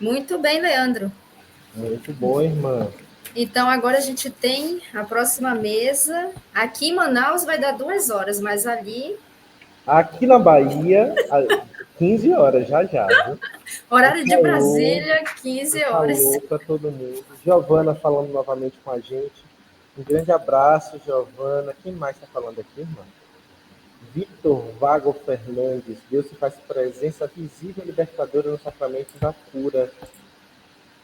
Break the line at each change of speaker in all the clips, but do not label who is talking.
Muito bem, Leandro.
Muito bom, irmã.
Então, agora a gente tem a próxima mesa. Aqui em Manaus vai dar 2 horas, mas ali,
Aqui na Bahia, 15 horas já, viu?
horário de Brasília, 15 horas.
Falou para todo mundo. Giovana falando novamente com a gente. Um grande abraço, Giovana. Quem mais está falando aqui, irmã? Victor Vago Fernandes. Deus se faz presença visível e libertadora no sacramento da cura.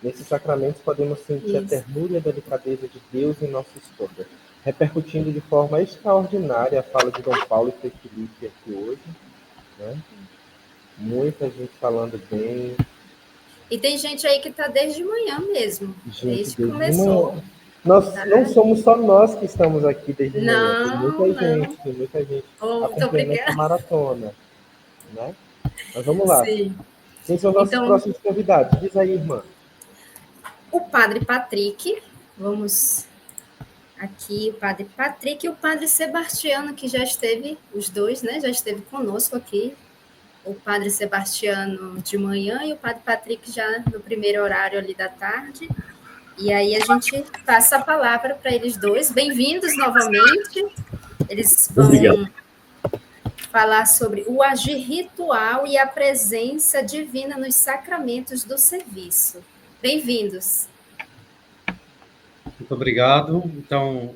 Nesses sacramentos podemos sentir a ternura e a delicadeza de Deus em nossa história, repercutindo de forma extraordinária a fala de Dom Paulo e Frei Felipe aqui hoje, né? Muita gente falando bem.
E tem gente aí que está desde manhã mesmo,
Gente,
desde que
desde
começou.
manhã. Nós
Tá?
não somos só nós que estamos aqui desde manhã.
Não, não.
Tem muita gente
Oh, muito
acompanhando essa
obrigada.
maratona, né? Mas vamos lá.
Sim.
Quem são nossos
Então,
próximos convidados? Diz aí, irmã.
o padre Patrick, vamos aqui, o padre Patrick e o padre Sebastiano, que já esteve, os dois, né, já esteve conosco aqui. O padre Sebastiano de manhã e o padre Patrick já no primeiro horário ali da tarde. E aí a gente passa a palavra para eles dois. Bem-vindos novamente. Eles
Obrigado.
vão falar sobre o agir ritual e a presença divina nos sacramentos do serviço. Bem-vindos.
Muito obrigado. Então,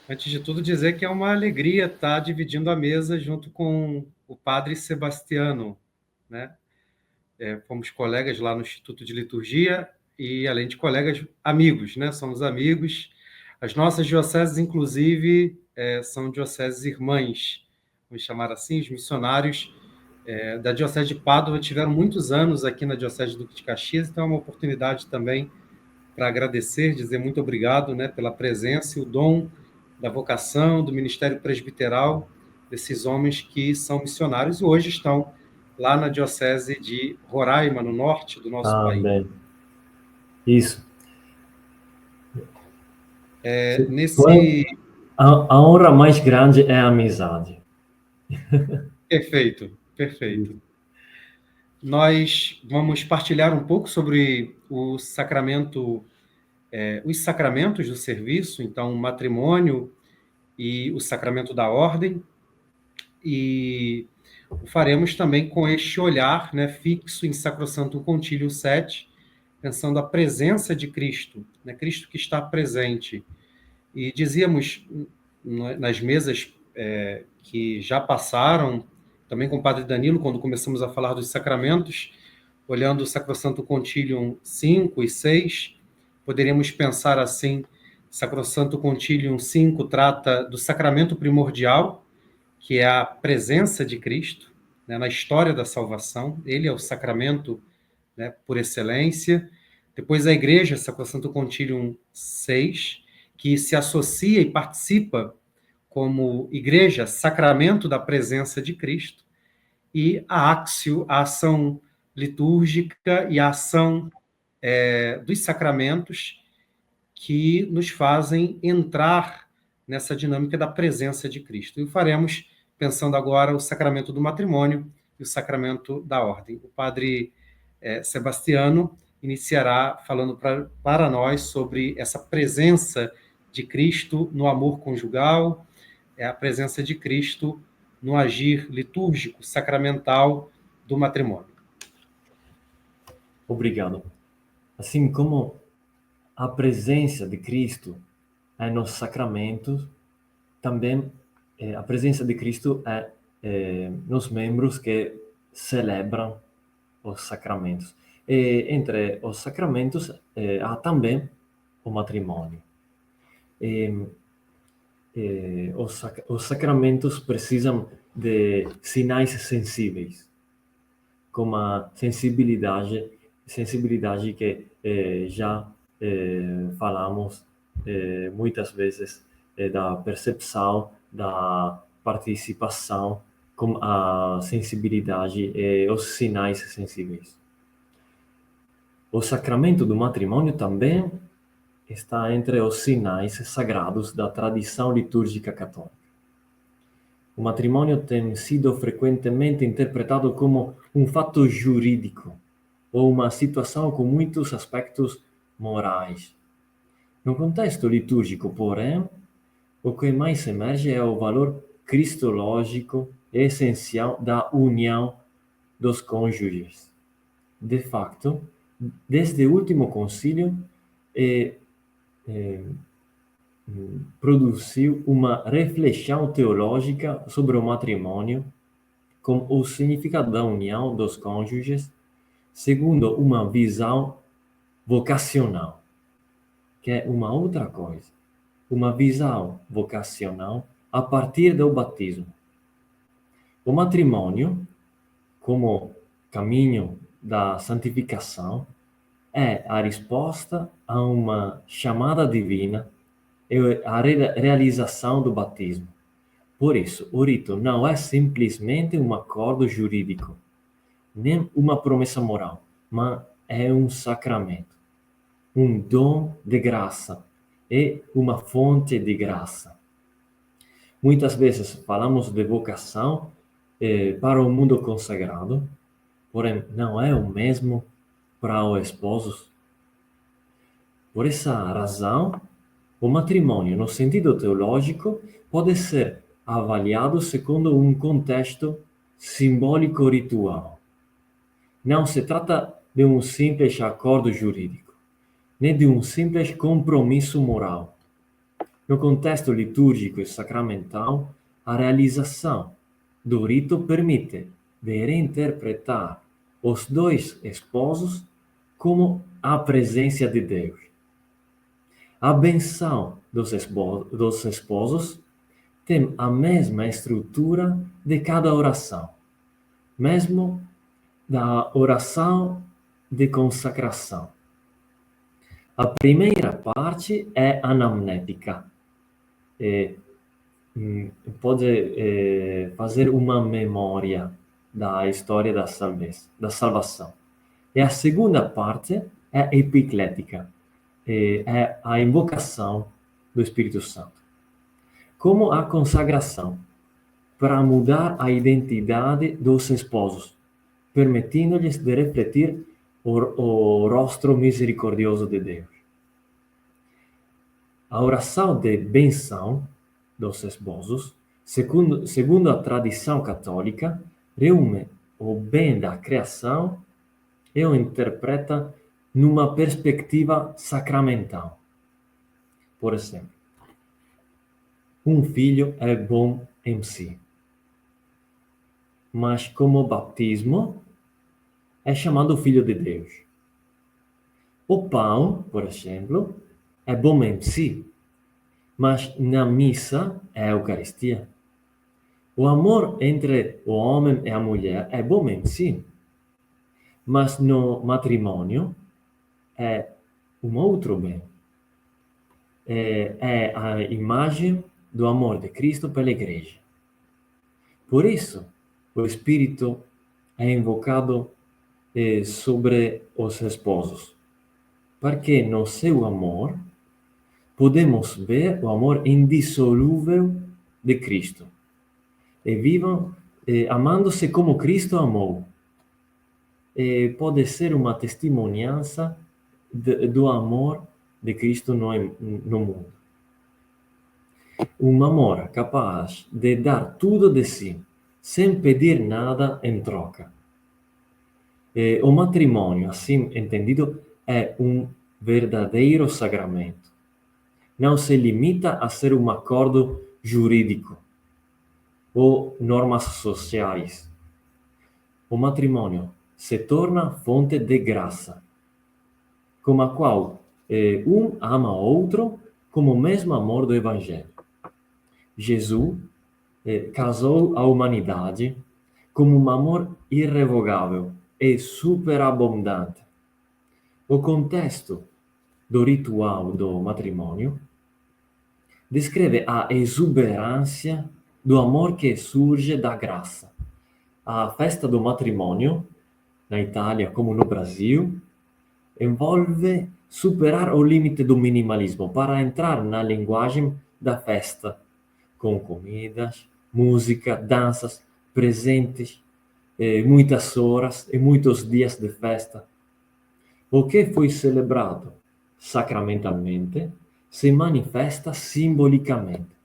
antes de tudo, dizer que é uma alegria estar dividindo a mesa junto com o padre Sebastiano, né? Fomos colegas lá no Instituto de Liturgia e, além de colegas, amigos, né? Somos amigos. As nossas dioceses, inclusive, são dioceses irmãs, vamos chamar assim. Os missionários da Diocese de Pádua tiveram muitos anos aqui na Diocese de Duque de Caxias, então é uma oportunidade também para agradecer, dizer muito obrigado, né, pela presença e o dom da vocação, do ministério presbiteral, desses homens que são missionários e hoje estão lá na Diocese de Roraima, no norte do nosso país.
Bem. Isso. A honra mais grande é a amizade.
Perfeito, perfeito. Nós vamos partilhar um pouco sobre o sacramento, os sacramentos do serviço, então o matrimônio e o sacramento da ordem, e o faremos também com este olhar, né, fixo em Sacrosanctum Concilium 7, pensando a presença de Cristo, né, Cristo que está presente. E dizíamos nas mesas que já passaram, também com o padre Danilo, quando começamos a falar dos sacramentos, olhando o Sacrosanctum Concilium 5 e 6, poderíamos pensar assim: Sacrosanctum Concilium 5 trata do sacramento primordial, que é a presença de Cristo, né, na história da salvação. Ele é o sacramento, né, por excelência. Depois a Igreja, Sacrosanctum Concilium 6, que se associa e participa como Igreja, sacramento da presença de Cristo. E a Axio, a ação litúrgica e a ação dos sacramentos que nos fazem entrar nessa dinâmica da presença de Cristo. E o faremos pensando agora o sacramento do matrimônio e o sacramento da ordem. O padre Sebastiano iniciará falando para nós sobre essa presença de Cristo no amor conjugal, a presença de Cristo no agir litúrgico, sacramental do matrimônio.
Obrigado. Assim como a presença de Cristo nos sacramentos, também a presença de Cristo nos membros que celebram os sacramentos. E entre os sacramentos há também o matrimônio. Os sacramentos precisam de sinais sensíveis, como a sensibilidade que já falamos muitas vezes da percepção, da participação, com a sensibilidade e os sinais sensíveis. O sacramento do matrimônio também está entre os sinais sagrados da tradição litúrgica católica. O matrimônio tem sido frequentemente interpretado como um fato jurídico, ou uma situação com muitos aspectos morais. No contexto litúrgico, porém, o que mais emerge é o valor cristológico essencial da união dos cônjuges. De facto, desde o último concílio, produziu uma reflexão teológica sobre o matrimônio, com o significado da união dos cônjuges, segundo uma visão vocacional, que é uma outra coisa. Uma visão vocacional a partir do batismo. O matrimônio, como caminho da santificação, é a resposta a uma chamada divina e a realização do batismo. Por isso, o rito não é simplesmente um acordo jurídico, nem uma promessa moral, mas é um sacramento, um dom de graça e uma fonte de graça. Muitas vezes falamos de vocação para o mundo consagrado, porém não é o mesmo para os esposos. Por essa razão, o matrimônio, no sentido teológico, pode ser avaliado segundo um contexto simbólico ritual. Não se trata de um simples acordo jurídico, nem de um simples compromisso moral. No contexto litúrgico e sacramental, a realização do rito permite de reinterpretar os dois esposos como a presença de Deus. A benção dos esposos tem a mesma estrutura de cada oração, mesmo da oração de consagração. A primeira parte é anamnética. Pode fazer uma memória da história da salvação. E a segunda parte é epiclética, é a invocação do Espírito Santo. Como a consagração, para mudar a identidade dos esposos, permitindo-lhes de refletir o rosto misericordioso de Deus. A oração de benção dos esposos, segundo a tradição católica, reúne o bem da criação e o interpreta numa perspectiva sacramental. Por exemplo, um filho é bom em si, mas como batismo é chamado Filho de Deus. O pão, por exemplo, é bom em si, mas na missa é a Eucaristia. O amor entre o homem e a mulher é bom em si, mas no matrimônio é um outro bem. É a imagem do amor de Cristo pela Igreja. Por isso, o Espírito é invocado sobre os esposos, porque no seu amor podemos ver o amor indissolúvel de Cristo. E vivam amando-se como Cristo amou. Pode ser uma testemunhança do amor de Cristo no mundo. Um amor capaz de dar tudo de si, sem pedir nada em troca. O matrimônio, assim entendido, é um verdadeiro sacramento. Não se limita a ser um acordo jurídico ou normas sociais. O matrimônio se torna fonte de graça, com a qual um ama o outro como o mesmo amor do Evangelho. Jesus casou a humanidade como um amor irrevogável e superabundante. O contexto do ritual do matrimônio descreve a exuberância do amor que surge da graça. A festa do matrimônio, na Itália como no Brasil, envolve superar o limite do minimalismo para entrar na linguagem da festa, com comidas, música, danças, presentes, muitas horas e muitos dias de festa, O que foi celebrado sacramentalmente se manifesta simbolicamente.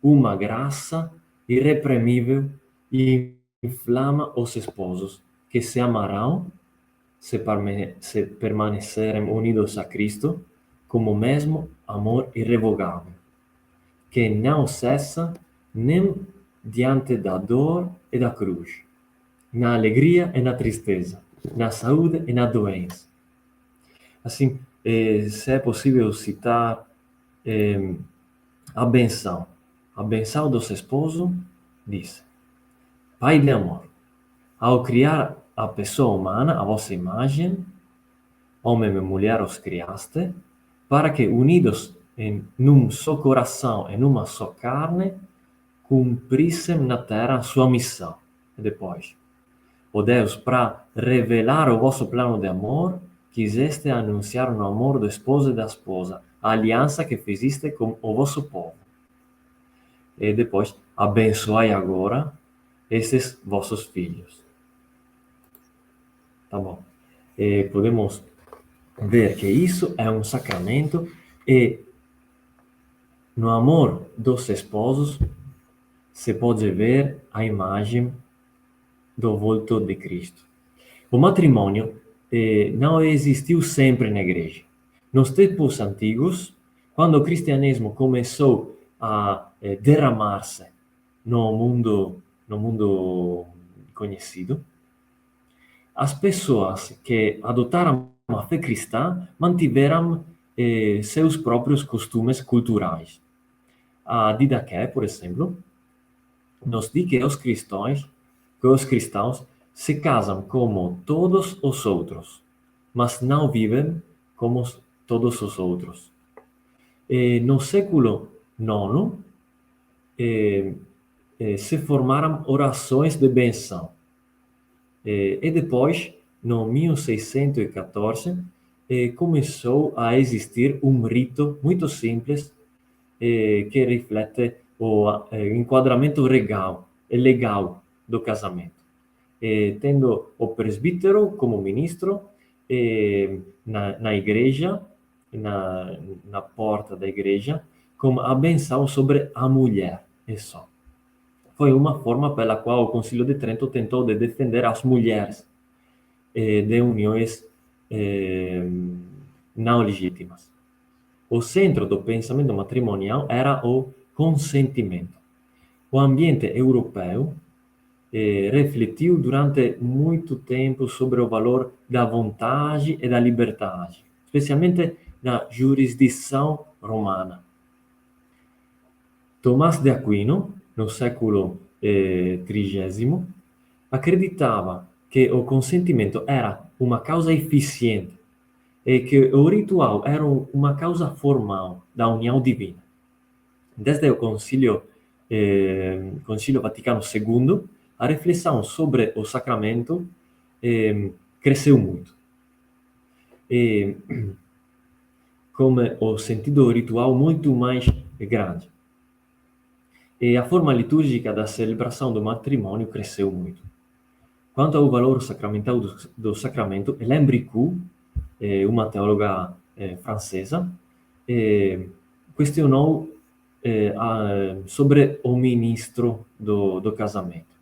Uma graça irreprimível e inflama os esposos, que se amarão se permanecerem unidos a Cristo, como o mesmo amor irrevogável, que não cessa nem diante da dor e da cruz, na alegria e na tristeza, na saúde e na doença. Assim, se é possível citar a benção. A benção dos esposos diz: Pai de amor, ao criar a pessoa humana, a vossa imagem, homem e mulher os criaste, para que, unidos num só coração e numa só carne, cumprissem na terra a sua missão. E depois, ó Deus, para revelar o vosso plano de amor, quiseste anunciar no amor do esposo e da esposa, a aliança que fizeste com o vosso povo. E depois, abençoai agora esses vossos filhos. Tá bom. Podemos ver que isso é um sacramento e no amor dos esposos se pode ver a imagem do volto de Cristo. O matrimônio não existiu sempre na igreja. Nos tempos antigos, quando o cristianismo começou a derramar-se no mundo conhecido, as pessoas que adotaram a fé cristã mantiveram seus próprios costumes culturais. A Didaqué, por exemplo, nos diz que os cristãos se casam como todos os outros, mas não vivem como todos os outros. No século IX, se formaram orações de benção. E depois, no 1614, começou a existir um rito muito simples que reflete o enquadramento legal do casamento. Tendo o presbítero como ministro na igreja, na porta da igreja, com a benção sobre a mulher, e só. Foi uma forma pela qual o Concílio de Trento tentou de defender as mulheres de uniões não legítimas. O centro do pensamento matrimonial era o consentimento. O ambiente europeu refletiu durante muito tempo sobre o valor da vontade e da liberdade, especialmente na jurisdição romana. Tomás de Aquino, no século XXX, acreditava que o consentimento era uma causa eficiente e que o ritual era uma causa formal da união divina. Desde o Concílio Vaticano II, a reflexão sobre o sacramento cresceu muito. Com o sentido ritual muito mais grande. E a forma litúrgica da celebração do matrimônio cresceu muito. Quanto ao valor sacramental do sacramento, Hélène Bricou, uma teóloga francesa, questionou sobre o ministro do casamento.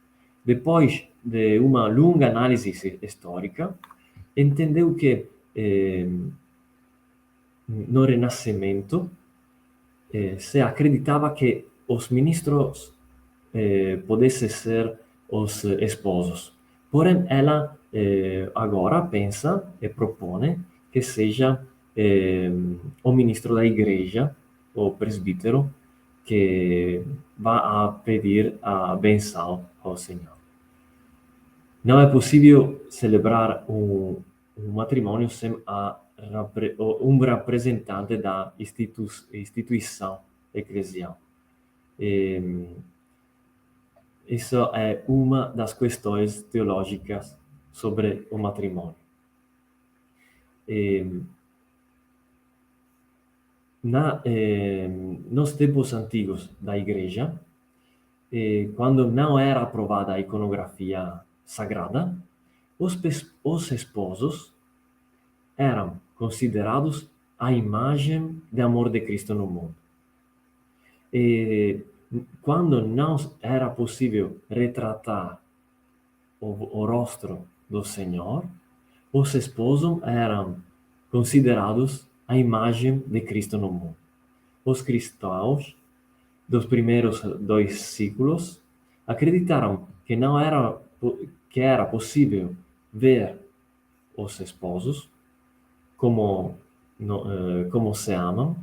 Depois de uma longa análise histórica, entendeu que no Renascimento se acreditava que os ministros pudessem ser os esposos. Porém, ela agora pensa e propõe que seja o ministro da igreja, o presbítero, que vá a pedir a benção ao Senhor. Não é possível celebrar um matrimônio sem um representante da instituição eclesial. Isso é uma das questões teológicas sobre o matrimônio. Nos tempos antigos da igreja, quando não era aprovada a iconografia sagrada, os esposos eram considerados a imagem de amor de Cristo no mundo. E quando não era possível retratar o rosto do Senhor, os esposos eram considerados a imagem de Cristo no mundo. Os cristãos dos primeiros 2 séculos acreditaram que não era que era possível ver os esposos como como se amam,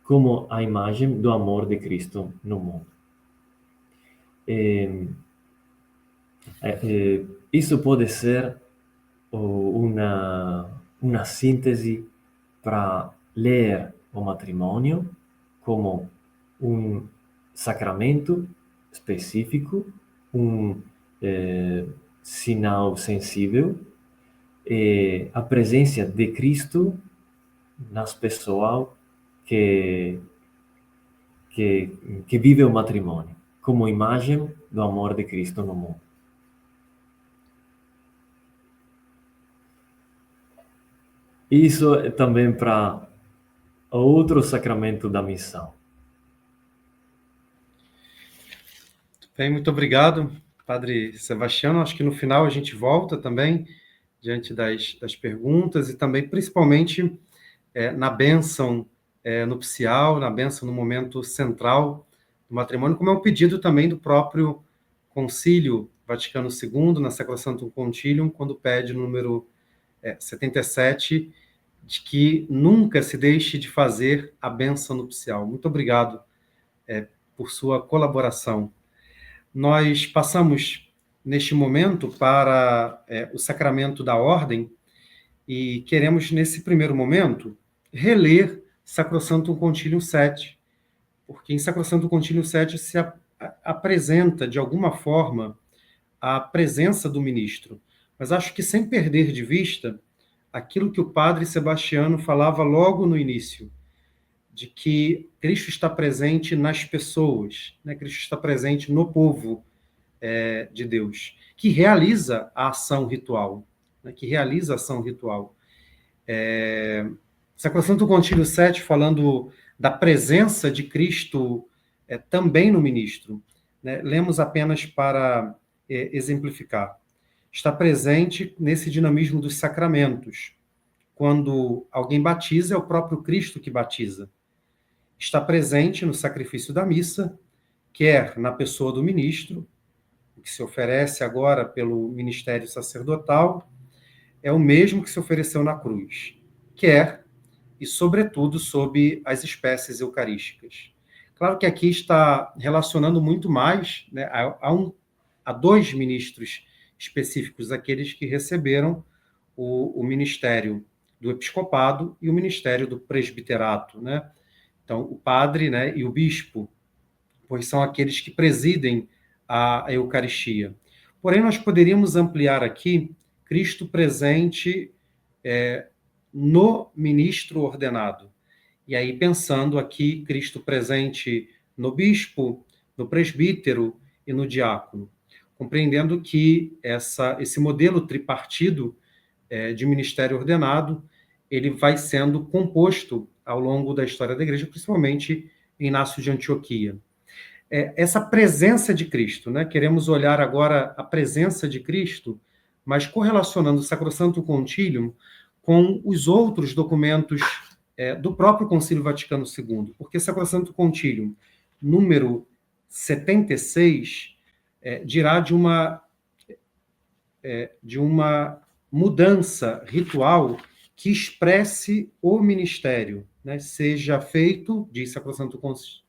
como a imagem do amor de Cristo no mundo. Isso pode ser uma síntese para ler o matrimônio como um sacramento específico, um sinal sensível, e a presença de Cristo nas pessoas que vivem o matrimônio, como imagem do amor de Cristo no mundo. Isso é também para outro sacramento da missão.
Bem, muito obrigado, Padre Sebastiano. Acho que no final a gente volta também, diante das perguntas, e também, principalmente, na bênção nupcial, na bênção no momento central do matrimônio, como é um pedido também do próprio Concílio Vaticano II, na Sacrosanctum Concilium, quando pede no número 77, de que nunca se deixe de fazer a bênção nupcial. Muito obrigado por sua colaboração. Nós passamos, neste momento, para o sacramento da ordem, e queremos, nesse primeiro momento, reler Sacrosanctum Concilium 7, porque em Sacrosanctum Concilium 7 se apresenta, de alguma forma, a presença do ministro. Mas acho que sem perder de vista aquilo que o Padre Sebastiano falava logo no início, de que Cristo está presente nas pessoas, né? Cristo está presente no povo de Deus, que realiza a ação ritual, né? Que realiza a ação ritual. Sacrosanctum Concilium 7, falando da presença de Cristo também no ministro, né? Lemos apenas para exemplificar. Está presente nesse dinamismo dos sacramentos. Quando alguém batiza, é o próprio Cristo que batiza. Está presente no sacrifício da missa, quer na pessoa do ministro, o que se oferece agora pelo ministério sacerdotal, é o mesmo que se ofereceu na cruz, quer, e sobretudo, sob as espécies eucarísticas. Claro que aqui está relacionando muito mais, né, a 2 ministros específicos, aqueles que receberam o ministério do episcopado e o ministério do presbiterato, né? Então, o padre, né, e o bispo, pois são aqueles que presidem a Eucaristia. Porém, nós poderíamos ampliar aqui Cristo presente no ministro ordenado. E aí, pensando aqui, Cristo presente no bispo, no presbítero e no diácono, compreendendo que esse modelo tripartido de ministério ordenado, ele vai sendo composto ao longo da história da Igreja, principalmente em Inácio de Antioquia. Essa presença de Cristo, né? Queremos olhar agora a presença de Cristo, mas correlacionando o Sacrosanctum Concilium com os outros documentos do próprio Concílio Vaticano II, porque Sacrosanctum Concilium, número 76, dirá de uma mudança ritual que expresse o ministério, né? Seja feito, diz Sacrosanctum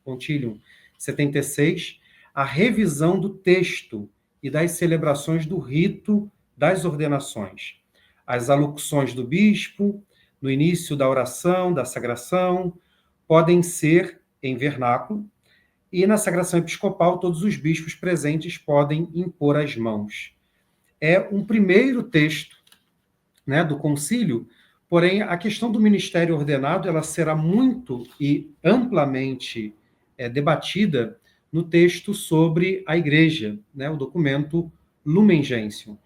Concilium 76, a revisão do texto e das celebrações do rito das ordenações. As alocuções do bispo, no início da oração, da sagração, podem ser em vernáculo, e na sagração episcopal todos os bispos presentes podem impor as mãos. É um primeiro texto, né, do concílio, porém a questão do ministério ordenado ela será muito e amplamente debatida no texto sobre a Igreja, né, o documento Lumen Gentium.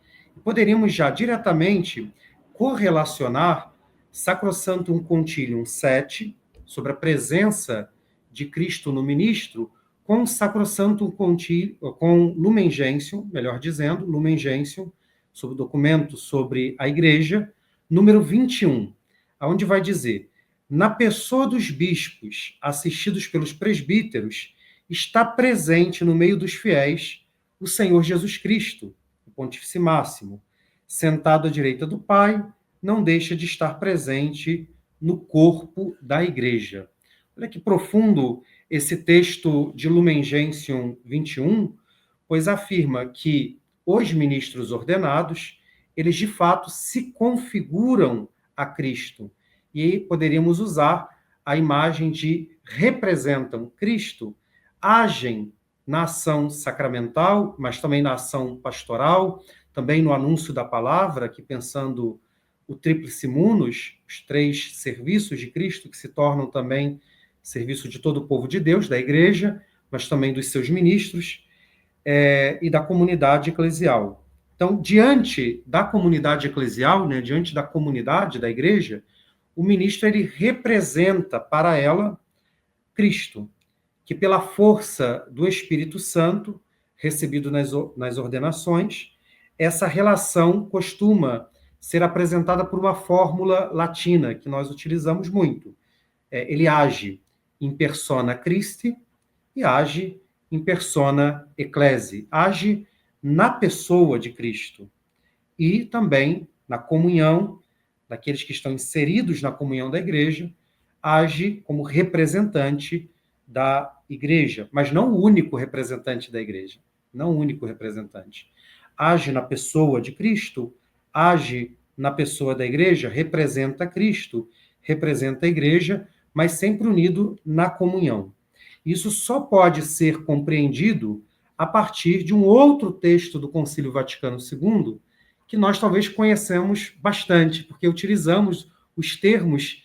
Poderíamos já diretamente correlacionar Sacrosanctum Concilium 7, sobre a presença de Cristo no ministro, com Sacrosanctum Concilium, com Lumen Gentium, melhor dizendo, Lumen Gentium, sobre o documento sobre a Igreja, número 21, onde vai dizer: na pessoa dos bispos, assistidos pelos presbíteros, está presente no meio dos fiéis o Senhor Jesus Cristo, o Pontífice Máximo, sentado à direita do Pai, não deixa de estar presente no corpo da Igreja. Olha que profundo esse texto de Lumen Gentium 21, pois afirma que os ministros ordenados, eles de fato se configuram a Cristo. E aí poderíamos usar a imagem de representam Cristo, agem na ação sacramental, mas também na ação pastoral, também no anúncio da palavra, que pensando o tríplice munus, os 3 serviços de Cristo, que se tornam também serviço de todo o povo de Deus, da Igreja, mas também dos seus ministros, e da comunidade eclesial. Então, diante da comunidade eclesial, né, diante da comunidade da Igreja, o ministro ele representa para ela Cristo, que pela força do Espírito Santo, recebido nas ordenações, essa relação costuma ser apresentada por uma fórmula latina, que nós utilizamos muito. Ele age in persona Christi e age in persona Ecclesi, age na pessoa de Cristo e também na comunhão daqueles que estão inseridos na comunhão da Igreja, age como representante da Igreja, mas não o único representante da Igreja, não o único representante. Age na pessoa de Cristo, age na pessoa da Igreja, representa Cristo, representa a Igreja, mas sempre unido na comunhão. Isso só pode ser compreendido a partir de um outro texto do Concílio Vaticano II, que nós talvez conhecemos bastante, porque utilizamos os termos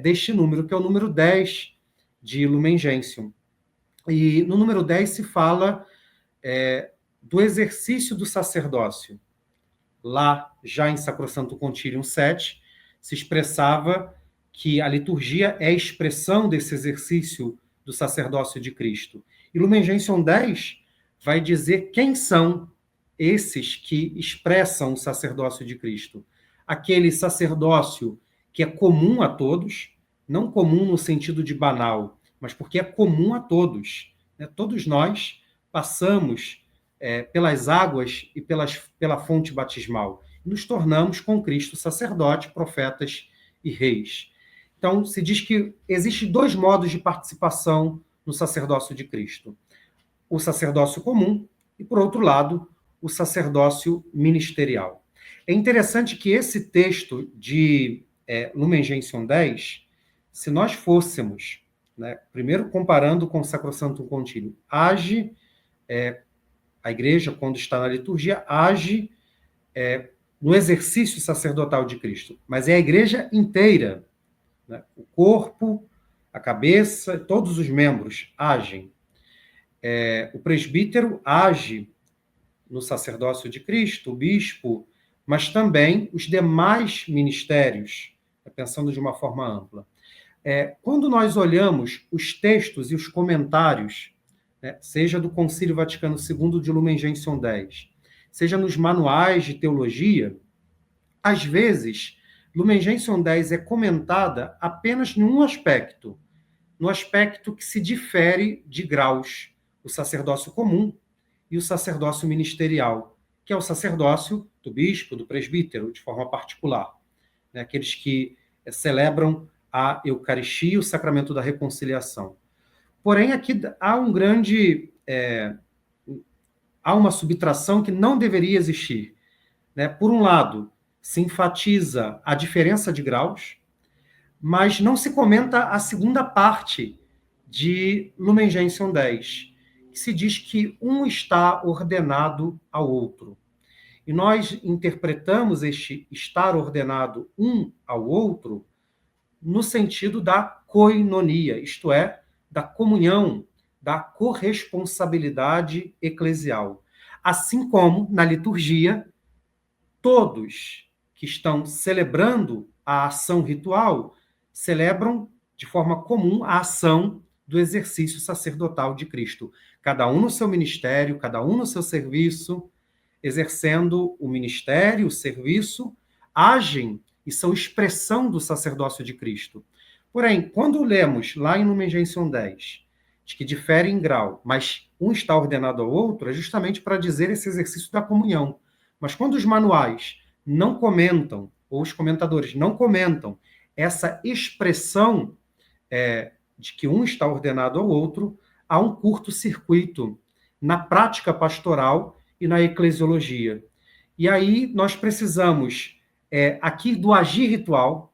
deste número, que é o número 10 de Lumen Gentium. E no número 10 se fala do exercício do sacerdócio. Lá, já em Sacrosanctum Concilium 7, se expressava que a liturgia é a expressão desse exercício do sacerdócio de Cristo. E Lumen Gentium 10 vai dizer quem são esses que expressam o sacerdócio de Cristo. Aquele sacerdócio que é comum a todos, não comum no sentido de banal, mas porque é comum a todos. Né? Todos nós passamos pelas águas e pela fonte batismal. E nos tornamos com Cristo sacerdote, profetas e reis. Então, se diz que existem 2 modos de participação no sacerdócio de Cristo. O sacerdócio comum e, por outro lado, o sacerdócio ministerial. É interessante que esse texto de Lumen Gentium 10, se nós fôssemos, né, primeiro comparando com o Sacrosanctum Concilium, age, a Igreja, quando está na liturgia, age no exercício sacerdotal de Cristo, mas é a Igreja inteira, né, o corpo, a cabeça, todos os membros agem. O presbítero age no sacerdócio de Cristo, o bispo, mas também os demais ministérios, pensando de uma forma ampla. Quando nós olhamos os textos e os comentários, né, seja do Concílio Vaticano II de Lumen Gentium 10, seja nos manuais de teologia, às vezes, Lumen Gentium 10 é comentada apenas em um aspecto, no aspecto que se difere de graus, o sacerdócio comum e o sacerdócio ministerial, que é o sacerdócio do bispo, do presbítero, de forma particular. Né? Aqueles que celebram a Eucaristia e o sacramento da reconciliação. Porém, aqui há há uma subtração que não deveria existir. Né? Por um lado, se enfatiza a diferença de graus, mas não se comenta a segunda parte de Lumen Gentium 10, que se diz que um está ordenado ao outro. E nós interpretamos este estar ordenado um ao outro no sentido da koinonia, isto é, da comunhão, da corresponsabilidade eclesial. Assim como, na liturgia, todos que estão celebrando a ação ritual, celebram de forma comum a ação do exercício sacerdotal de Cristo. Cada um no seu ministério, cada um no seu serviço, exercendo o ministério, o serviço, agem e são expressão do sacerdócio de Cristo. Porém, quando lemos lá em Lumen Gentium 10, de que difere em grau, mas um está ordenado ao outro, é justamente para dizer esse exercício da comunhão. Mas quando os manuais não comentam, ou os comentadores não comentam essa expressão de que um está ordenado ao outro, há um curto-circuito na prática pastoral e na eclesiologia. E aí nós precisamos, aqui do agir ritual,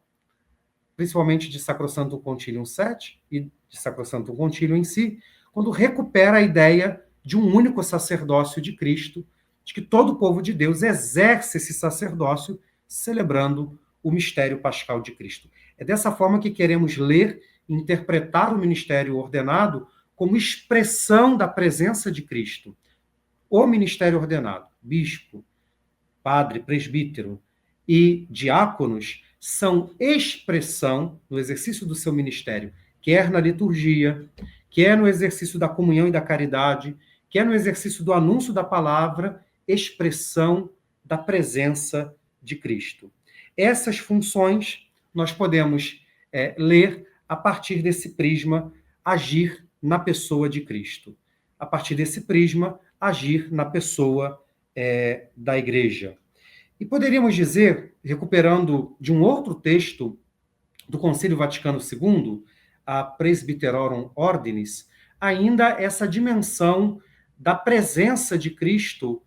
principalmente de Sacrosanctum Concilium 7 e de Sacrosanctum Concilium em si, quando recupera a ideia de um único sacerdócio de Cristo, de que todo o povo de Deus exerce esse sacerdócio celebrando o mistério pascal de Cristo. É dessa forma que queremos ler e interpretar o ministério ordenado como expressão da presença de Cristo. O ministério ordenado, bispo, padre, presbítero e diáconos, são expressão no exercício do seu ministério, quer na liturgia, quer no exercício da comunhão e da caridade, quer no exercício do anúncio da palavra, expressão da presença de Cristo. Essas funções nós podemos ler a partir desse prisma, agir na pessoa de Cristo. A partir desse prisma, agir na pessoa da Igreja. E poderíamos dizer, recuperando de um outro texto do Concílio Vaticano II, a Presbyterorum Ordinis, ainda essa dimensão da presença de Cristo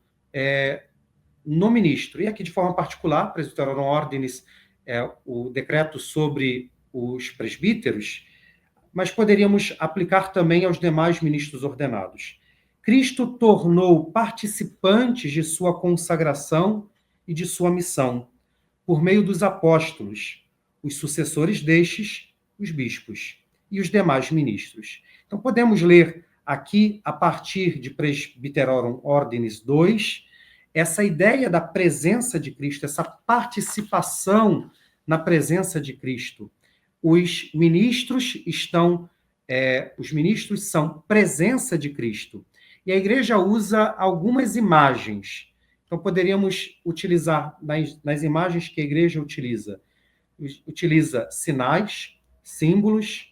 no ministro. E aqui, de forma particular, Presbyterorum Ordinis é o decreto sobre os presbíteros, mas poderíamos aplicar também aos demais ministros ordenados. Cristo tornou participantes de sua consagração e de sua missão, por meio dos apóstolos, os sucessores destes, os bispos, e os demais ministros. Então, podemos ler aqui, a partir de Presbyterorum Ordinis 2, essa ideia da presença de Cristo, essa participação na presença de Cristo. Os ministros são presença de Cristo. E a Igreja usa algumas imagens. Então, poderíamos utilizar, nas imagens que a Igreja utiliza sinais, símbolos,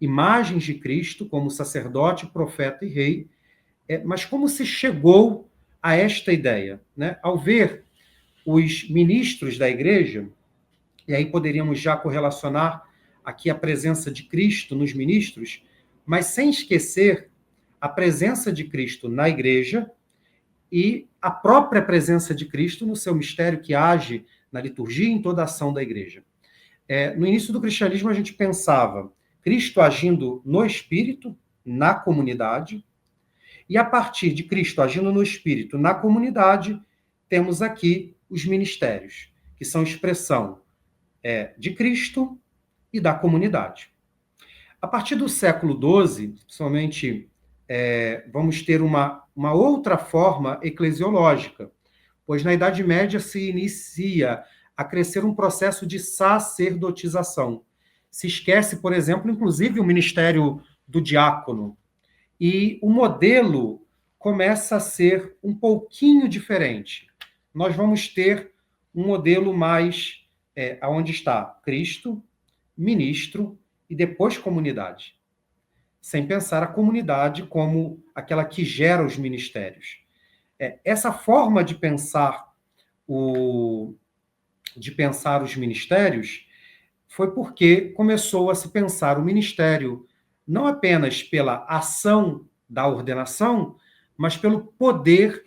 imagens de Cristo, como sacerdote, profeta e rei. Mas como se chegou a esta ideia? Né? Ao ver os ministros da Igreja, e aí poderíamos já correlacionar aqui a presença de Cristo nos ministros, mas sem esquecer a presença de Cristo na Igreja e a própria presença de Cristo no seu mistério que age na liturgia e em toda a ação da Igreja. No início do cristianismo, a gente pensava Cristo agindo no Espírito, na comunidade, e a partir de Cristo agindo no Espírito, na comunidade, temos aqui os ministérios, que são expressão de Cristo e da comunidade. A partir do século XII, principalmente, vamos ter uma outra forma eclesiológica, pois na Idade Média se inicia a crescer um processo de sacerdotização. Se esquece, por exemplo, inclusive o ministério do diácono, e o modelo começa a ser um pouquinho diferente. Nós vamos ter um modelo mais onde está Cristo, ministro e depois comunidade, sem pensar a comunidade como aquela que gera os ministérios. Essa forma de pensar os ministérios foi porque começou a se pensar o ministério não apenas pela ação da ordenação, mas pelo poder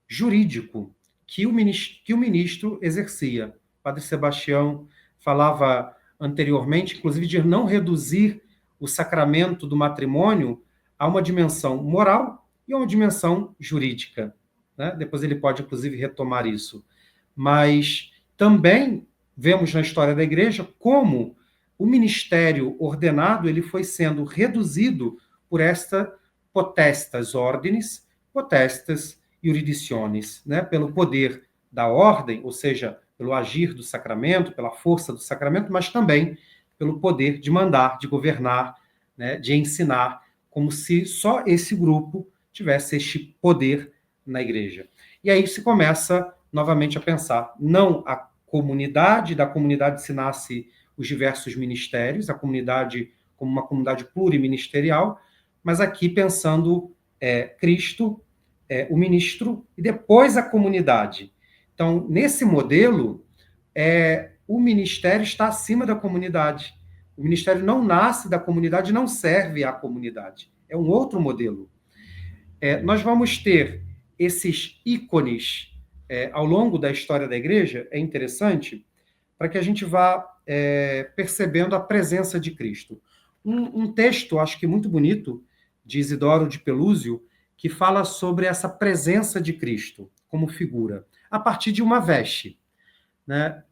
jurídico que o ministro exercia. Padre Sebastião falava anteriormente, inclusive, de não reduzir o sacramento do matrimônio a uma dimensão moral e a uma dimensão jurídica. Né? Depois ele pode, inclusive, retomar isso. Mas também vemos na história da Igreja como o ministério ordenado ele foi sendo reduzido por esta potestas ordinis, potestas iurisdictionis, né? Pelo poder da ordem, ou seja, pelo agir do sacramento, pela força do sacramento, mas também pelo poder de mandar, de governar, né, de ensinar, como se só esse grupo tivesse este poder na igreja. E aí se começa novamente a pensar, não a comunidade, da comunidade se nasce os diversos ministérios, a comunidade como uma comunidade pluriministerial, mas aqui pensando Cristo, o ministro, e depois a comunidade. Então, nesse modelo, o ministério está acima da comunidade. O ministério não nasce da comunidade, não serve à comunidade. É um outro modelo. Nós vamos ter esses ícones ao longo da história da igreja, é interessante, para que a gente vá percebendo a presença de Cristo. Um texto, acho que muito bonito, de Isidoro de Pelúzio, que fala sobre essa presença de Cristo como figura, a partir de uma veste, né?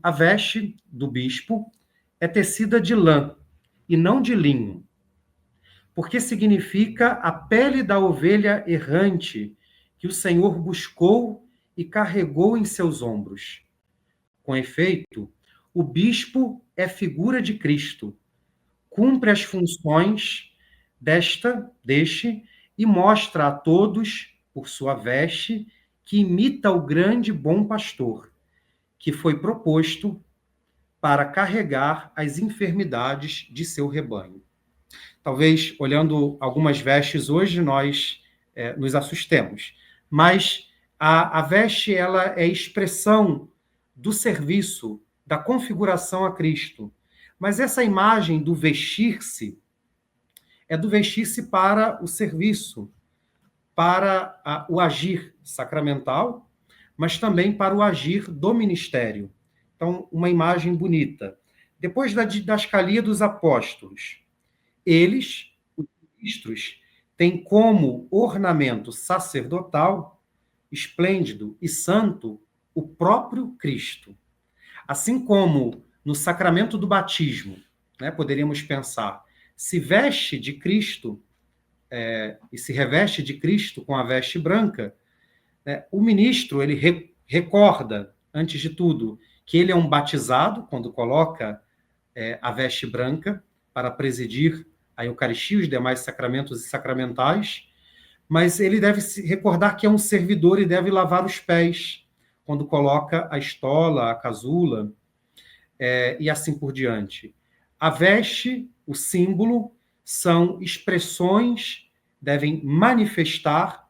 A veste do bispo é tecida de lã e não de linho, porque significa a pele da ovelha errante que o Senhor buscou e carregou em seus ombros. Com efeito, o bispo é figura de Cristo, cumpre as funções deste e mostra a todos, por sua veste, que imita o grande bom pastor, que foi proposto para carregar as enfermidades de seu rebanho. Talvez, olhando algumas vestes hoje, nós nos assustemos, mas a veste ela é expressão do serviço, da configuração a Cristo. Mas essa imagem do vestir-se é do vestir-se para o serviço, para o agir sacramental, mas também para o agir do ministério. Então, uma imagem bonita. Depois da didascalia dos apóstolos, eles, os ministros, têm como ornamento sacerdotal, esplêndido e santo, o próprio Cristo. Assim como no sacramento do batismo, né, poderíamos pensar, se veste de Cristo e se reveste de Cristo com a veste branca, o ministro ele recorda, antes de tudo, que ele é um batizado, quando coloca a veste branca para presidir a Eucaristia, os demais sacramentos e sacramentais, mas ele deve se recordar que é um servidor e deve lavar os pés, quando coloca a estola, a casula, e assim por diante. A veste, o símbolo, são expressões, devem manifestar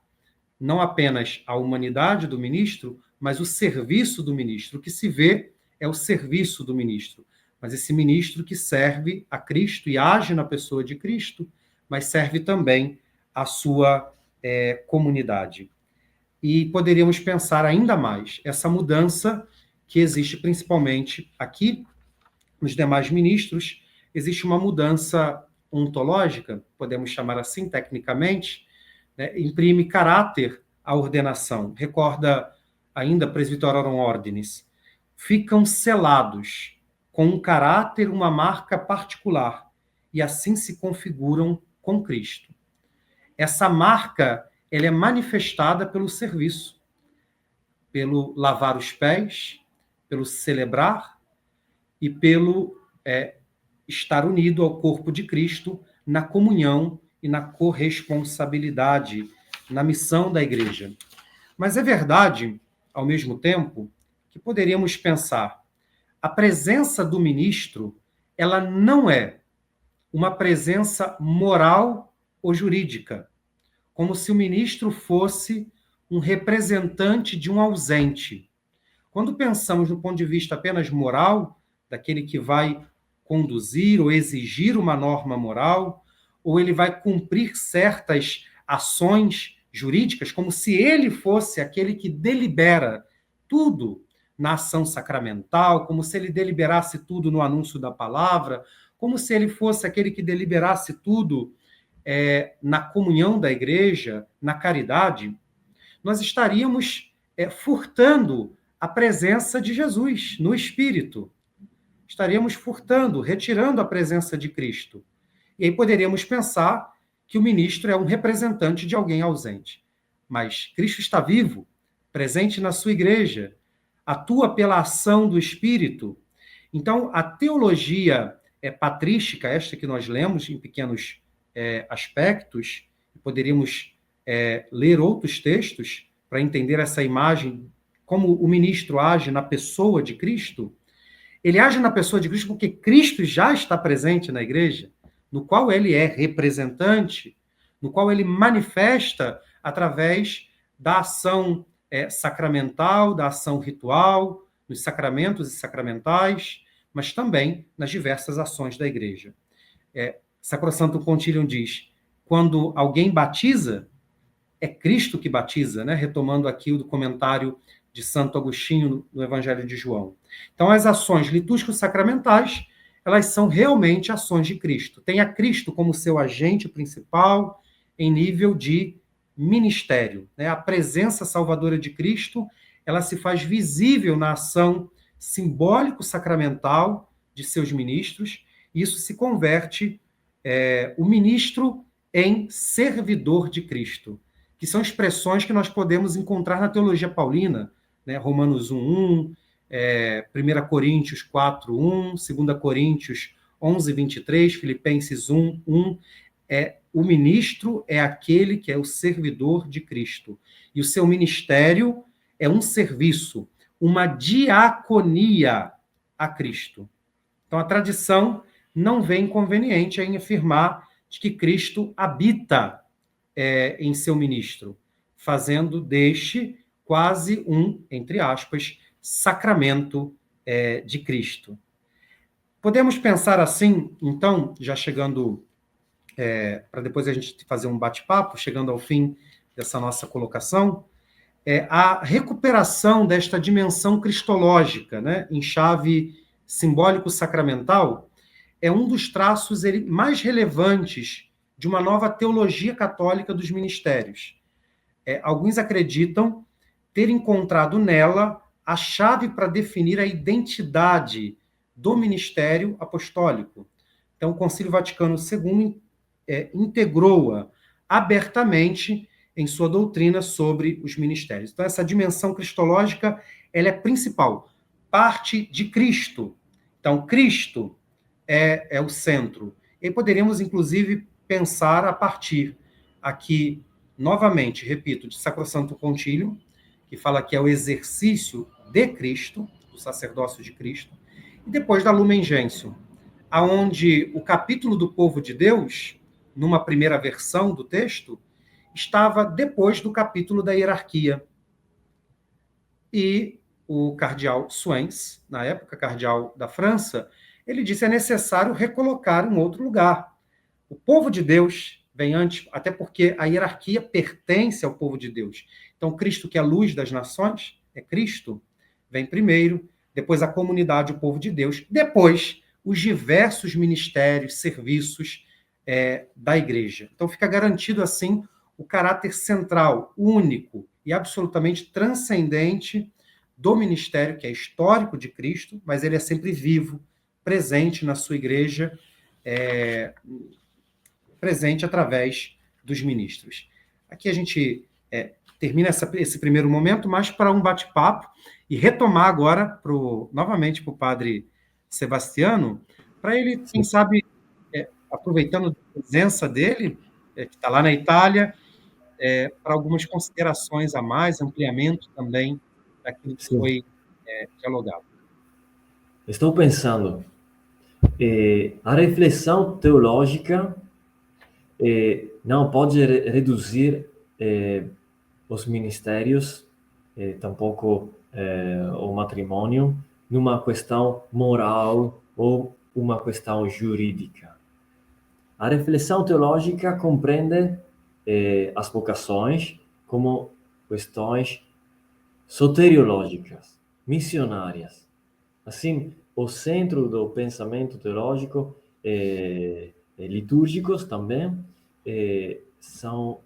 não apenas a humanidade do ministro, mas o serviço do ministro. O que se vê é o serviço do ministro, mas esse ministro que serve a Cristo e age na pessoa de Cristo, mas serve também a sua comunidade. E poderíamos pensar ainda mais essa mudança que existe principalmente aqui, nos demais ministros, existe uma mudança ontológica, podemos chamar assim tecnicamente, né, imprime caráter à ordenação. Recorda ainda Presbyterorum Ordinis. Ficam selados com um caráter, uma marca particular, e assim se configuram com Cristo. Essa marca ela é manifestada pelo serviço, pelo lavar os pés, pelo celebrar e pelo estar unido ao corpo de Cristo na comunhão e na corresponsabilidade, na missão da igreja. Mas é verdade, ao mesmo tempo, que poderíamos pensar, a presença do ministro, ela não é uma presença moral ou jurídica, como se o ministro fosse um representante de um ausente. Quando pensamos no ponto de vista apenas moral, daquele que vai conduzir ou exigir uma norma moral, ou ele vai cumprir certas ações jurídicas, como se ele fosse aquele que delibera tudo na ação sacramental, como se ele deliberasse tudo no anúncio da palavra, como se ele fosse aquele que deliberasse tudo na comunhão da igreja, na caridade, nós estaríamos furtando a presença de Jesus no Espírito. Estaríamos furtando, retirando a presença de Cristo. E aí poderíamos pensar que o ministro é um representante de alguém ausente. Mas Cristo está vivo, presente na sua igreja. atua pela ação do Espírito. Então, a teologia patrística, esta que nós lemos em pequenos aspectos, poderíamos ler outros textos para entender essa imagem, como o ministro age na pessoa de Cristo. Ele age na pessoa de Cristo porque Cristo já está presente na igreja, no qual ele é representante, no qual ele manifesta através da ação sacramental, da ação ritual, nos sacramentos e sacramentais, mas também nas diversas ações da igreja. Sacrosanto Concilium diz, quando alguém batiza, é Cristo que batiza, né? Retomando aqui o comentário de Santo Agostinho no Evangelho de João. Então, as ações litúrgico-sacramentais, elas são realmente ações de Cristo. Tem a Cristo como seu agente principal em nível de ministério, né? A presença salvadora de Cristo, ela se faz visível na ação simbólico-sacramental de seus ministros, e isso se converte o ministro em servidor de Cristo, que são expressões que nós podemos encontrar na teologia paulina, né? Romanos 1:1, 1 Coríntios 4:1, 2 Coríntios 11:23, Filipenses 1:1. O ministro é aquele que é o servidor de Cristo. E o seu ministério é um serviço, uma diaconia a Cristo. Então, a tradição não vê inconveniente em afirmar de que Cristo habita em seu ministro, fazendo deste quase um, entre aspas, sacramento de Cristo. Podemos pensar assim, então, já chegando, para depois a gente fazer um bate-papo, chegando ao fim dessa nossa colocação, a recuperação desta dimensão cristológica, né, em chave simbólico-sacramental, é um dos traços mais relevantes de uma nova teologia católica dos ministérios. Alguns acreditam ter encontrado nela a chave para definir a identidade do ministério apostólico. Então, o Concílio Vaticano II integrou-a abertamente em sua doutrina sobre os ministérios. Então, essa dimensão cristológica, ela é principal, parte de Cristo. Então, Cristo é o centro. E poderíamos, inclusive, pensar a partir aqui, novamente, repito, de Sacrosanto Concílio, que fala que é o exercício de Cristo, o sacerdócio de Cristo, e depois da Lumen Gentium, aonde o capítulo do povo de Deus, numa primeira versão do texto, estava depois do capítulo da hierarquia. E o cardeal Soens, na época cardeal da França, ele disse que é necessário recolocar em outro lugar. O povo de Deus vem antes, até porque a hierarquia pertence ao povo de Deus. Então, Cristo, que é a luz das nações, é Cristo, vem primeiro, depois a comunidade, o povo de Deus, depois os diversos ministérios, serviços da igreja. Então, fica garantido, assim, o caráter central, único e absolutamente transcendente do ministério, que é histórico de Cristo, mas ele é sempre vivo, presente na sua igreja, presente através dos ministros. Aqui a gente termina esse primeiro momento, mas para um bate-papo, e retomar agora, novamente, para o padre Sebastiano, para ele, quem sabe, aproveitando a presença dele, que está lá na Itália, para algumas considerações a mais, ampliamento também daquilo que foi dialogado.
Estou pensando, a reflexão teológica não pode reduzir os ministérios, tampouco o matrimônio, numa questão moral ou uma questão jurídica. A reflexão teológica compreende as vocações como questões soteriológicas, missionárias. Assim, o centro do pensamento teológico, litúrgicos também, são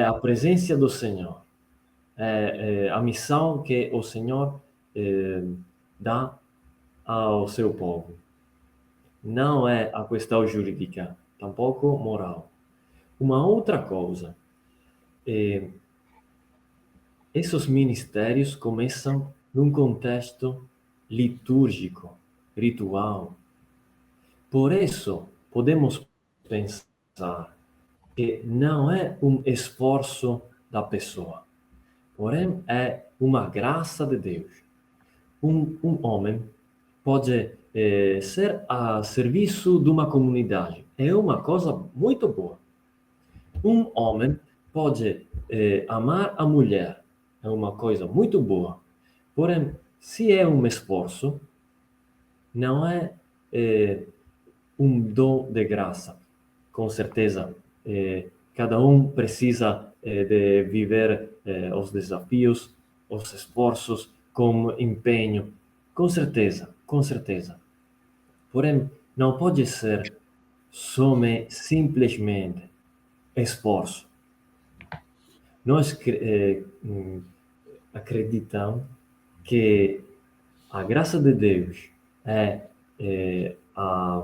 a presença do Senhor, a missão que o Senhor dá ao seu povo. Não é a questão jurídica, tampouco moral. Uma outra coisa, esses ministérios começam num contexto litúrgico, ritual. Por isso, podemos pensar que não é um esforço da pessoa, porém é uma graça de Deus. Um homem pode ser a serviço de uma comunidade. É uma coisa muito boa. Um homem pode amar a mulher. É uma coisa muito boa. Porém, se é um esforço, não é um dom de graça. Com certeza, cada um precisa de viver os desafios, os esforços com empenho. Com certeza, com certeza. Porém, não pode ser simplesmente esforço. Nós acreditamos que a graça de Deus é a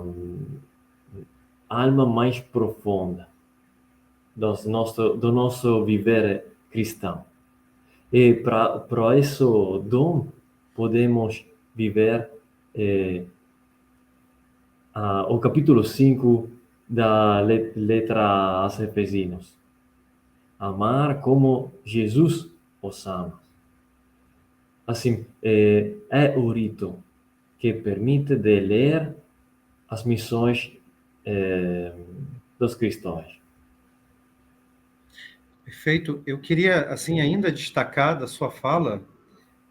alma mais profunda do nosso viver cristão. E para esse dom, podemos viver o capítulo 5 da letra aos Efesinos. Amar como Jesus os ama. Assim, é o rito que permite de ler as missões dos cristãos.
Perfeito. Eu queria, assim, ainda destacar da sua fala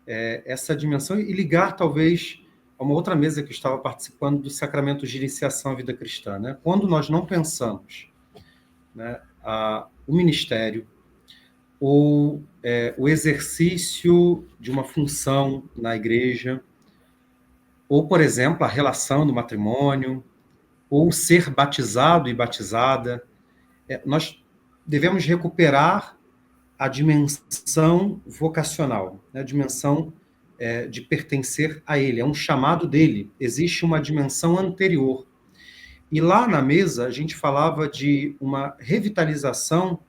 essa dimensão e ligar, talvez, a uma outra mesa que eu estava participando dos sacramentos de iniciação à vida cristã, né? Quando nós não pensamos, né, o ministério ou o exercício de uma função na igreja, ou, por exemplo, a relação do matrimônio, ou ser batizado e batizada, nós devemos recuperar a dimensão vocacional, né? A dimensão de pertencer a Ele, é um chamado dele, existe uma dimensão anterior. E lá na mesa a gente falava de uma revitalização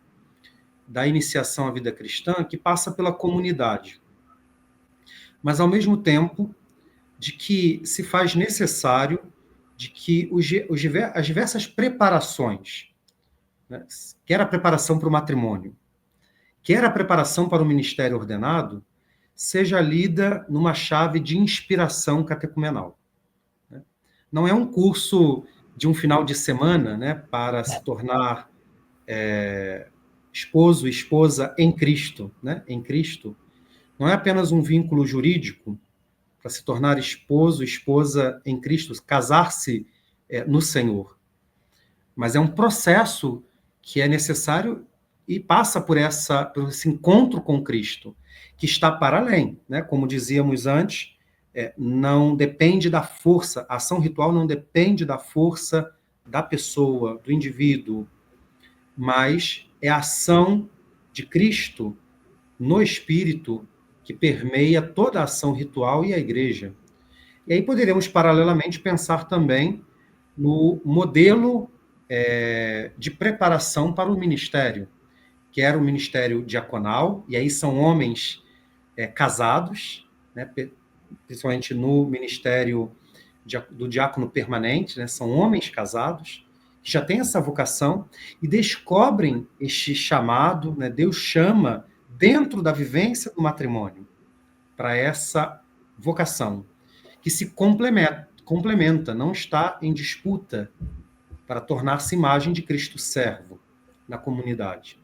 da iniciação à vida cristã que passa pela comunidade, mas ao mesmo tempo de que se faz necessário de que as diversas preparações, né, quer a preparação para o matrimônio, quer a preparação para o ministério ordenado, seja lida numa chave de inspiração catecumenal. Né? Não é um curso de um final de semana, né, para se tornar esposo e esposa em Cristo, né, em Cristo. Não é apenas um vínculo jurídico para se tornar esposo e esposa em Cristo, casar-se no Senhor. Mas é um processo que é necessário e passa por esse encontro com Cristo, que está para além, né? Como dizíamos antes, não depende da força, a ação ritual não depende da força da pessoa, do indivíduo, mas é a ação de Cristo no Espírito que permeia toda a ação ritual e a igreja. E aí poderemos, paralelamente, pensar também no modelo de preparação para o ministério, que era o ministério diaconal, e aí são homens casados, né, principalmente no ministério do diácono permanente, né, são homens casados, que já têm essa vocação e descobrem este chamado, né, Deus chama dentro da vivência do matrimônio para essa vocação, que se complementa, não está em disputa para tornar-se imagem de Cristo servo na comunidade.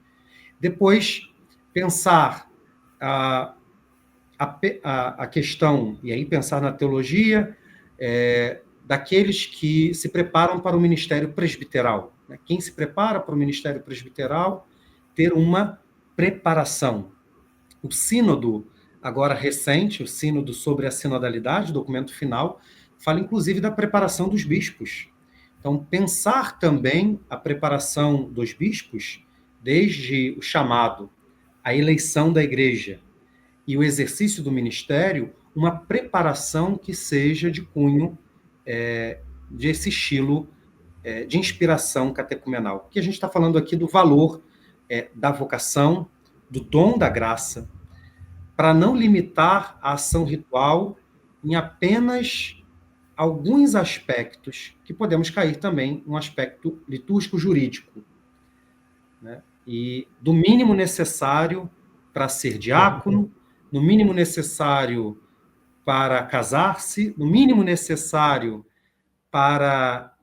Depois, pensar a questão, e aí pensar na teologia, daqueles que se preparam para o ministério presbiteral. Né? Quem se prepara para o ministério presbiteral, ter uma preparação. O sínodo, agora recente, o sínodo sobre a sinodalidade, documento final, fala inclusive da preparação dos bispos. Então, pensar também a preparação dos bispos, desde o chamado, a eleição da igreja e o exercício do ministério, uma preparação que seja de cunho desse estilo de inspiração catecumenal. Porque a gente está falando aqui do valor da vocação, do dom da graça, para não limitar a ação ritual em apenas alguns aspectos, que podemos cair também um aspecto litúrgico-jurídico, né? E do mínimo necessário para ser diácono, no mínimo necessário para casar-se, no mínimo necessário para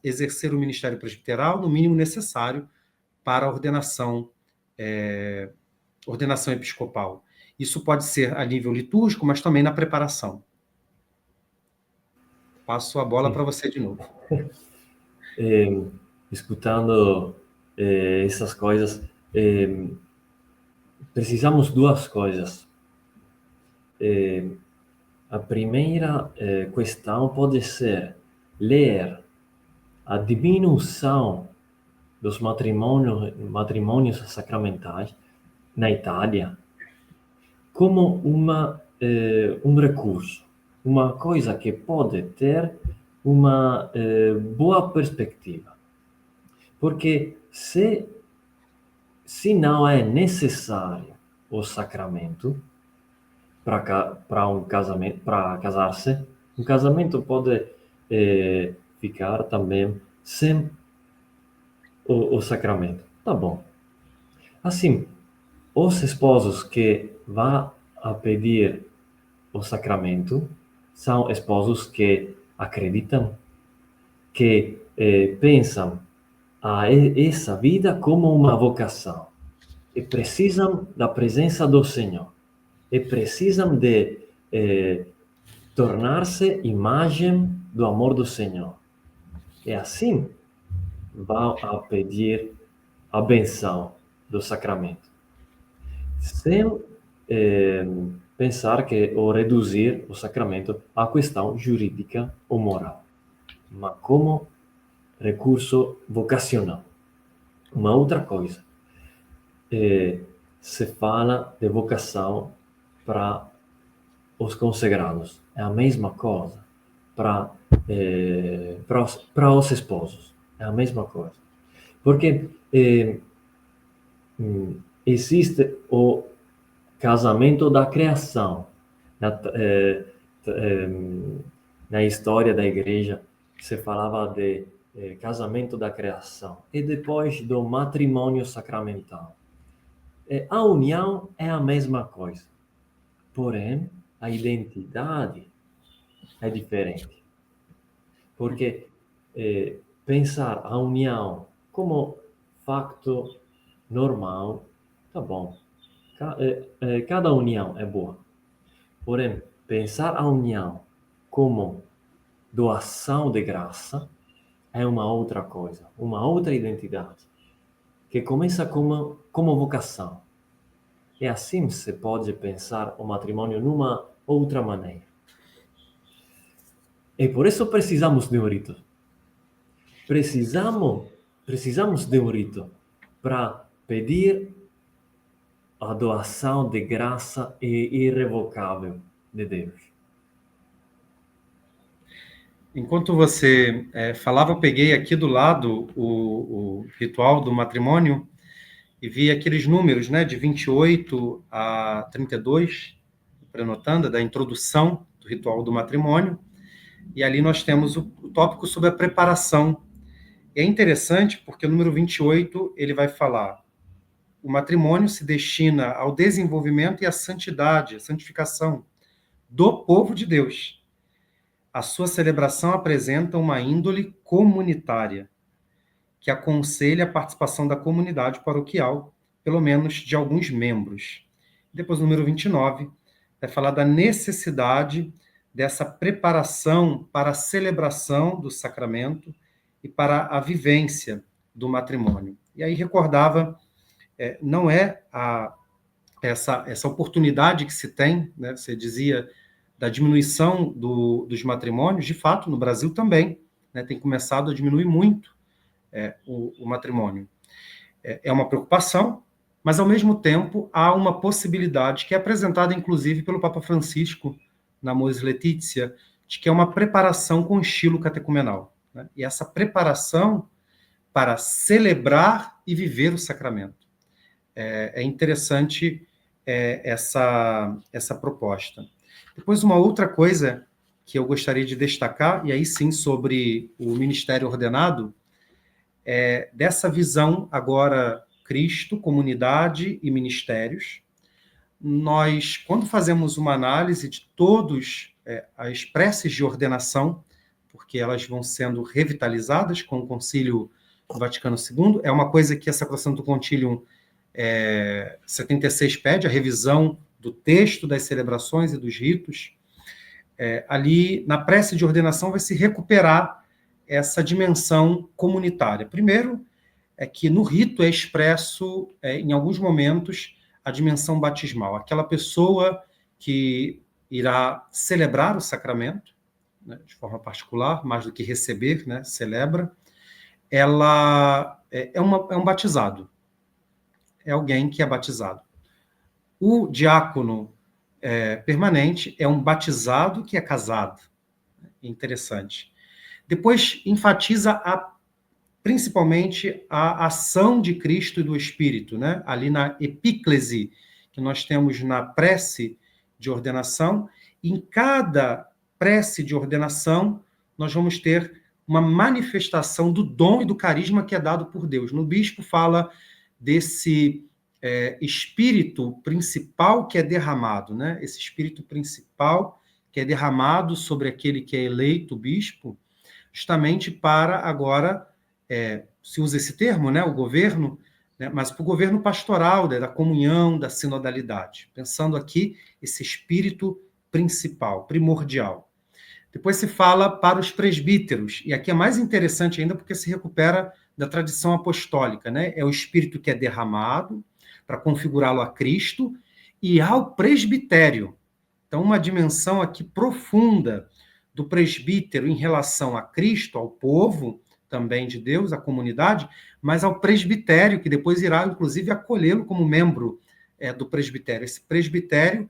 exercer o ministério presbiteral, no mínimo necessário para a ordenação episcopal. Isso pode ser a nível litúrgico, mas também na preparação. Passo a bola para você de novo.
Escutando essas coisas, precisamos duas coisas. A primeira questão pode ser ler a diminuição dos matrimônios sacramentais na Itália como um recurso, uma coisa que pode ter uma boa perspectiva. Porque se não é necessário o sacramento para um casamento, para casar-se, um casamento pode ficar também sem o sacramento. Tá bom. Assim, os esposos que vão a pedir o sacramento são esposos que acreditam, que pensam essa vida como uma vocação e precisam da presença do Senhor e precisam de tornar-se imagem do amor do Senhor. E assim vão a pedir a benção do sacramento, sem pensar que ou reduzir o sacramento à questão jurídica ou moral, mas como recurso vocacional. Uma outra coisa, se fala de vocação para os consagrados. É a mesma coisa para os esposos. É a mesma coisa. Porque existe o casamento da criação. Na história da igreja, se falava de casamento da criação e depois do matrimônio sacramental. A união é a mesma coisa, porém a identidade é diferente. Porque pensar a união como facto normal, tá bom. Cada união é boa. Porém, pensar a união como doação de graça é uma outra coisa, uma outra identidade, que começa como vocação. E assim se pode pensar o matrimônio numa outra maneira. E por isso precisamos de um rito. Precisamos de um rito para pedir a doação de graça irrevogável de Deus.
Enquanto você falava, eu peguei aqui do lado o ritual do matrimônio e vi aqueles números, né, de 28 a 32, prenotanda, da introdução do ritual do matrimônio, e ali nós temos o tópico sobre a preparação. E é interessante porque o número 28, ele vai falar: o matrimônio se destina ao desenvolvimento e à santidade, à santificação do povo de Deus. A sua celebração apresenta uma índole comunitária, que aconselha a participação da comunidade paroquial, pelo menos de alguns membros. Depois, o número 29, vai falar da necessidade dessa preparação para a celebração do sacramento e para a vivência do matrimônio. E aí recordava, não é essa oportunidade que se tem, né? Você dizia da diminuição dos matrimônios, de fato, no Brasil também, né? Tem começado a diminuir muito o matrimônio. É uma preocupação, mas, ao mesmo tempo, há uma possibilidade que é apresentada, inclusive, pelo Papa Francisco, na Amoris Laetitia, de que é uma preparação com estilo catecumenal, né? E essa preparação para celebrar e viver o sacramento. É interessante essa proposta. Depois, uma outra coisa que eu gostaria de destacar, e aí sim sobre o ministério ordenado, é dessa visão agora Cristo, comunidade e ministérios. Nós, quando fazemos uma análise de todos as preces de ordenação, porque elas vão sendo revitalizadas com o Concílio Vaticano II, é uma coisa que a Sacrosanto Concilium 76 pede, a revisão do texto das celebrações e dos ritos. Ali, na prece de ordenação, vai se recuperar essa dimensão comunitária. Primeiro, é que no rito é expresso, em alguns momentos, a dimensão batismal. Aquela pessoa que irá celebrar o sacramento, né, de forma particular, mais do que receber, né, celebra, ela é um batizado. É alguém que é batizado. O diácono permanente é um batizado que é casado. Interessante. Depois enfatiza principalmente a ação de Cristo e do Espírito, né? Ali na epíclese que nós temos na prece de ordenação. Em cada prece de ordenação, nós vamos ter uma manifestação do dom e do carisma que é dado por Deus. No bispo fala desse espírito principal que é derramado, né? Esse espírito principal que é derramado sobre aquele que é eleito bispo, justamente para agora, se usa esse termo, né? O governo, né? Mas para o governo pastoral, da comunhão, da sinodalidade. Pensando aqui esse espírito principal, primordial. Depois se fala para os presbíteros, e aqui é mais interessante ainda porque se recupera da tradição apostólica, né? É o espírito que é derramado para configurá-lo a Cristo e ao presbitério. Então, uma dimensão aqui profunda do presbítero em relação a Cristo, ao povo também de Deus, à comunidade, mas ao presbitério, que depois irá, inclusive, acolhê-lo como membro do presbitério. Esse presbitério,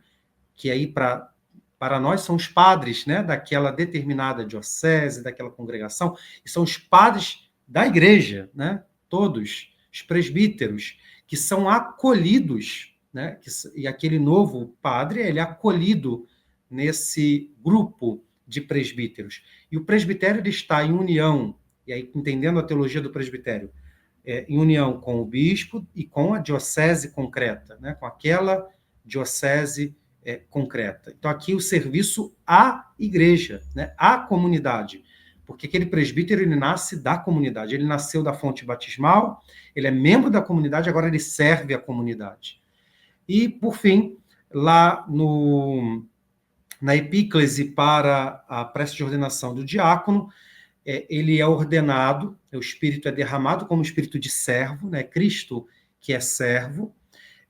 que aí para nós são os padres, né, daquela determinada diocese, daquela congregação, e são os padres da igreja, né, todos, os presbíteros, que são acolhidos, né, e aquele novo padre, ele é acolhido nesse grupo de presbíteros. E o presbitério ele está em união, e aí entendendo a teologia do presbitério, em união com o bispo e com a diocese concreta, né, com aquela diocese concreta. Então, aqui o serviço à igreja, né, à comunidade, porque aquele presbítero ele nasce da comunidade, ele nasceu da fonte batismal, ele é membro da comunidade, agora ele serve a comunidade. E, por fim, lá na epíclese para a prece de ordenação do diácono, ele é ordenado, o espírito é derramado como espírito de servo, né, Cristo que é servo,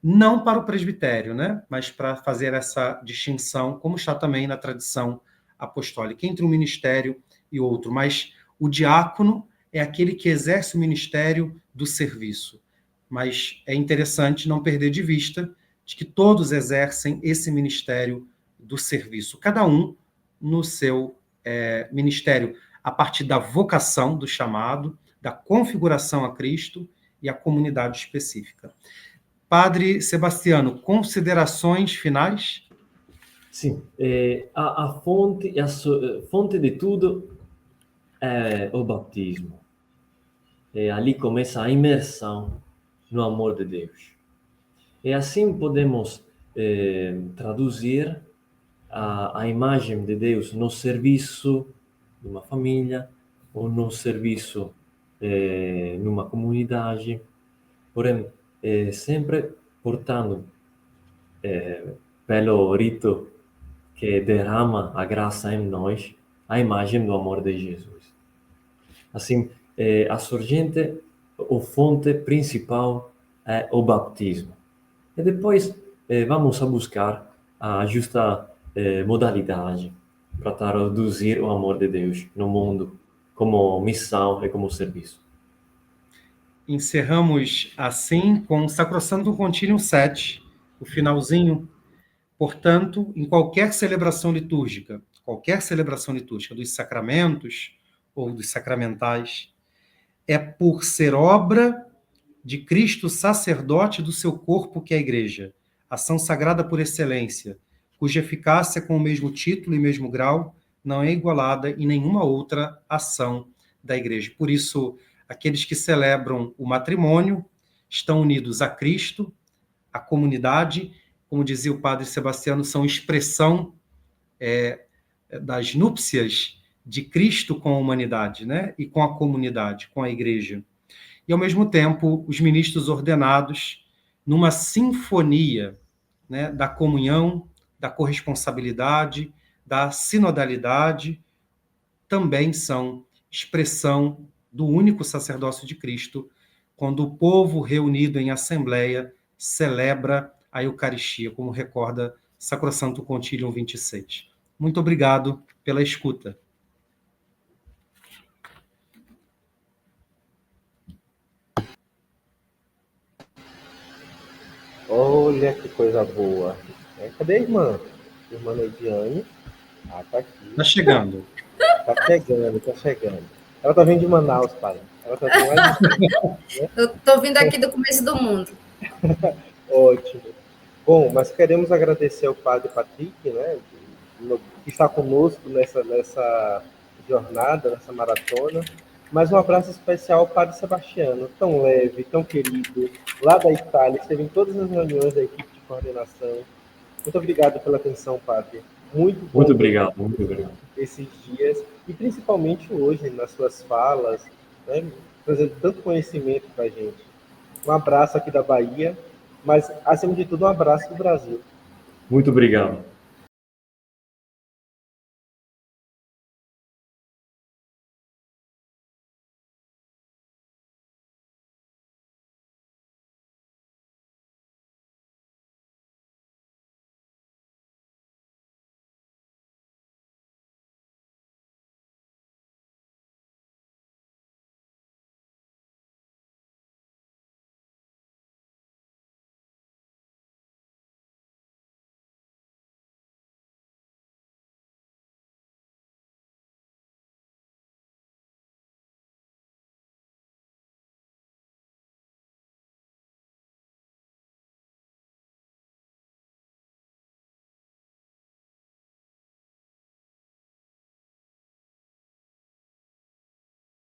não para o presbitério, né, mas para fazer essa distinção, como está também na tradição apostólica, entre um ministério e outro. Mas o diácono é aquele que exerce o ministério do serviço. Mas é interessante não perder de vista de que todos exercem esse ministério do serviço, cada um no seu ministério, a partir da vocação, do chamado, da configuração a Cristo e a comunidade específica. Padre Sebastiano, considerações finais?
Sim, a fonte de tudo é o batismo. Ali começa a imersão no amor de Deus. E assim podemos traduzir a imagem de Deus no serviço de uma família ou no serviço numa comunidade, porém sempre portando pelo rito que derrama a graça em nós a imagem do amor de Jesus. Assim, a sorgente, a fonte principal é o batismo. E depois vamos a buscar a justa modalidade para traduzir o amor de Deus no mundo como missão e como serviço.
Encerramos assim com o Sacrosantum Concilium 7, o finalzinho. Portanto, em qualquer celebração litúrgica dos sacramentos ou dos sacramentais, é por ser obra de Cristo sacerdote do seu corpo que é a igreja, ação sagrada por excelência, cuja eficácia com o mesmo título e mesmo grau não é igualada em nenhuma outra ação da Igreja. Por isso, aqueles que celebram o matrimônio estão unidos a Cristo, a comunidade, como dizia o padre Sebastiano, são expressão das núpcias de Cristo com a humanidade, né? E com a comunidade, com a Igreja. E, ao mesmo tempo, os ministros ordenados, numa sinfonia, né, da comunhão, da corresponsabilidade, da sinodalidade, também são expressão do único sacerdócio de Cristo, quando o povo reunido em assembleia celebra a Eucaristia, como recorda Sacrosanto Concilium 26. Muito obrigado pela escuta.
Olha que coisa boa. Cadê a irmã? Irmã Neidiane. Ah, tá aqui.
Está chegando.
Tá chegando, tá chegando. Ela tá vindo de Manaus, pai. Ela tá vindo lá de Manaus, né?
Eu estou vindo aqui do começo do mundo.
Ótimo. Bom, mas queremos agradecer ao padre Patrick, né, que está conosco nessa jornada, nessa maratona. Mas um abraço especial ao padre Sebastiano, tão leve, tão querido, lá da Itália, esteve em todas as reuniões da equipe de coordenação. Muito obrigado pela atenção, padre. Muito bom.
Muito obrigado, muito obrigado.
Esses dias, e principalmente hoje, nas suas falas, né, trazendo tanto conhecimento para a gente. Um abraço aqui da Bahia, mas, acima de tudo, um abraço do Brasil.
Muito obrigado.